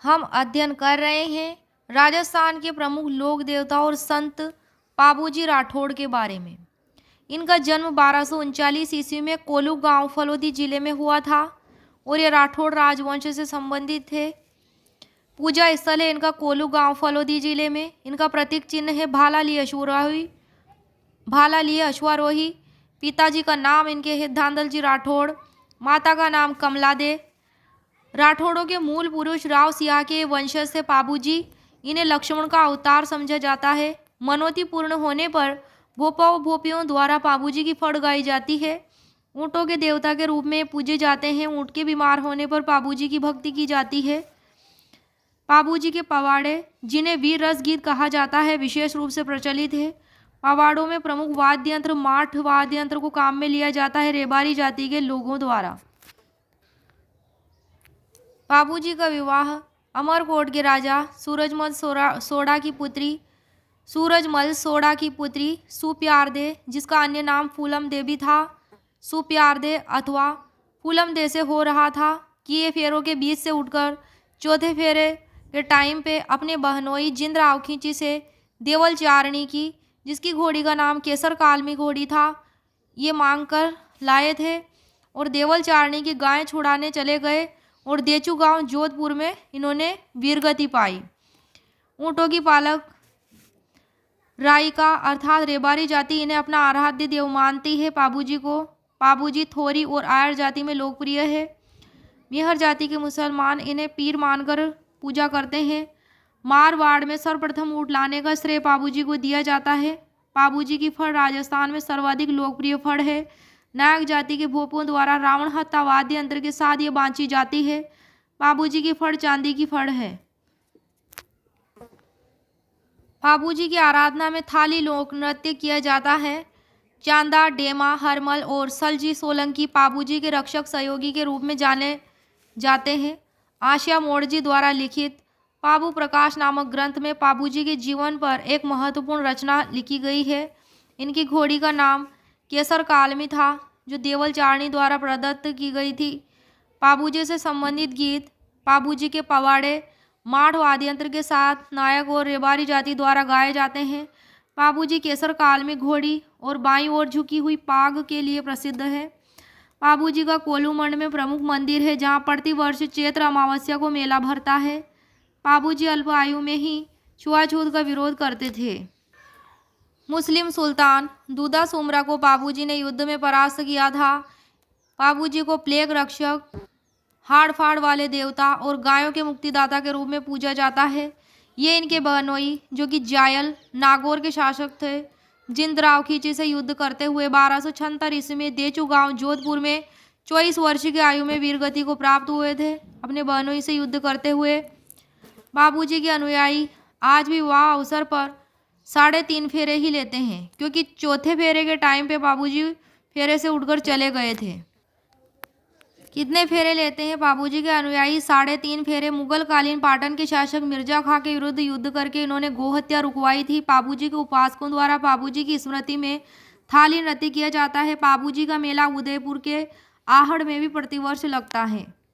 हम अध्ययन कर रहे हैं राजस्थान के प्रमुख लोक देवता और संत पाबूजी राठौड़ के बारे में। इनका जन्म 1239 ईस्वी में कोलू गांव फलोदी जिले में हुआ था और ये राठौड़ राजवंश से संबंधित थे। पूजा स्थल है इनका कोलू गांव फलोदी जिले में। इनका प्रतीक चिन्ह है भाला लिए अश्वारोही। पिताजी का नाम इनके है धांधल जी राठौड़, माता का नाम कमला दे। राठौड़ों के मूल पुरुष राव सिया के वंशज थे पाबूजी। इन्हें लक्ष्मण का अवतार समझा जाता है। मनोती पूर्ण होने पर भोपाओं भोपियों द्वारा पाबूजी की फड़ गाई जाती है। ऊँटों के देवता के रूप में पूजे जाते हैं। ऊँट के बीमार होने पर पाबूजी की भक्ति की जाती है। पाबूजी के पवाड़े, जिन्हें वीर रस गीत कहा जाता है, विशेष रूप से प्रचलित है। पवाड़ों में प्रमुख वाद्य यंत्र माठ वाद्य यंत्र को काम में लिया जाता है रेबारी जाति के लोगों द्वारा। पाबूजी का विवाह अमरकोट के राजा सूरजमल सोड़ा की पुत्री सुप्यारदे, जिसका अन्य नाम फूलम दे भी था, सुप्यारदे अथवा फूलम दे से हो रहा था कि ये फेरों के बीच से उठकर चौथे फेरे के टाइम पे अपने बहनोई जिंद राव खींची से देवल चारणी की, जिसकी घोड़ी का नाम केसर कालमी घोड़ी था, ये मांग कर लाए थे और देवल चारणी की गायें छुड़ाने चले गए और देचू गांव जोधपुर में इन्होंने वीरगति पाई। ऊँटों की पालक राइका अर्थात रेबारी जाति इन्हें अपना आराध्य देव मानती है। पाबूजी थोरी और आयर जाति में लोकप्रिय है। मेहर जाति के मुसलमान इन्हें पीर मानकर पूजा करते हैं। मारवाड़ में सर्वप्रथम ऊँट लाने का श्रेय पाबूजी को दिया जाता है। पाबूजी की फड़ राजस्थान में सर्वाधिक लोकप्रिय फड़ है। नायक जाति के भोपों द्वारा रावण हत्या वाद्य यंत्र के साथ ये बांची जाती है। पाबूजी की फड़ चांदी की फड़ है। पाबूजी की आराधना में थाली लोक नृत्य किया जाता है। चांदा, डेमा, हरमल और सलजी सोलंकी पाबूजी के रक्षक सहयोगी के रूप में जाने जाते हैं। आशिया मोड़जी द्वारा लिखित पाबू प्रकाश नामक ग्रंथ में पाबूजी के जीवन पर एक महत्वपूर्ण रचना लिखी गई है। इनकी घोड़ी का नाम केसर कालमी था, जो देवल चारणी द्वारा प्रदत्त की गई थी। पाबूजी से संबंधित गीत पाबूजी के पवाड़े माठ वाद्य यंत्र के साथ नायक और रेबारी जाति द्वारा गाए जाते हैं। पाबूजी केसर कालमी घोड़ी और बाईं ओर झुकी हुई पाग के लिए प्रसिद्ध है। पाबूजी का कोलूमंड में प्रमुख मंदिर है, जहां प्रतिवर्ष चैत्र अमावस्या को मेला भरता है। पाबूजी अल्प आयु में ही छुआछूत का विरोध करते थे। मुस्लिम सुल्तान दूदा सुमरा को पाबूजी ने युद्ध में परास्त किया था। पाबूजी को प्लेग रक्षक, हाड़ फाड़ वाले देवता और गायों के मुक्तिदाता के रूप में पूजा जाता है। ये इनके बहनोई, जो कि जायल नागौर के शासक थे, जिंद राव खींची से युद्ध करते हुए 1276 ईस्वी में देचू गांव जोधपुर में 24 वर्ष की आयु में वीरगति को प्राप्त हुए थे। अपने बहनोई से युद्ध करते हुए बाबूजी के अनुयायी आज भी विवाह अवसर पर 3.5 फेरे ही लेते हैं, क्योंकि चौथे फेरे के टाइम पे बाबूजी फेरे से उठकर चले गए थे। कितने फेरे लेते हैं बाबूजी के अनुयायी? 3.5 फेरे। मुगल कालीन पाटन के शासक मिर्जा खां के विरुद्ध युद्ध करके इन्होंने गोहत्या रुकवाई थी। पाबूजी के उपासकों द्वारा पाबूजी की स्मृति में थाली नृत्य किया जाता है। पाबूजी का मेला उदयपुर के आहड़ में भी प्रतिवर्ष लगता है।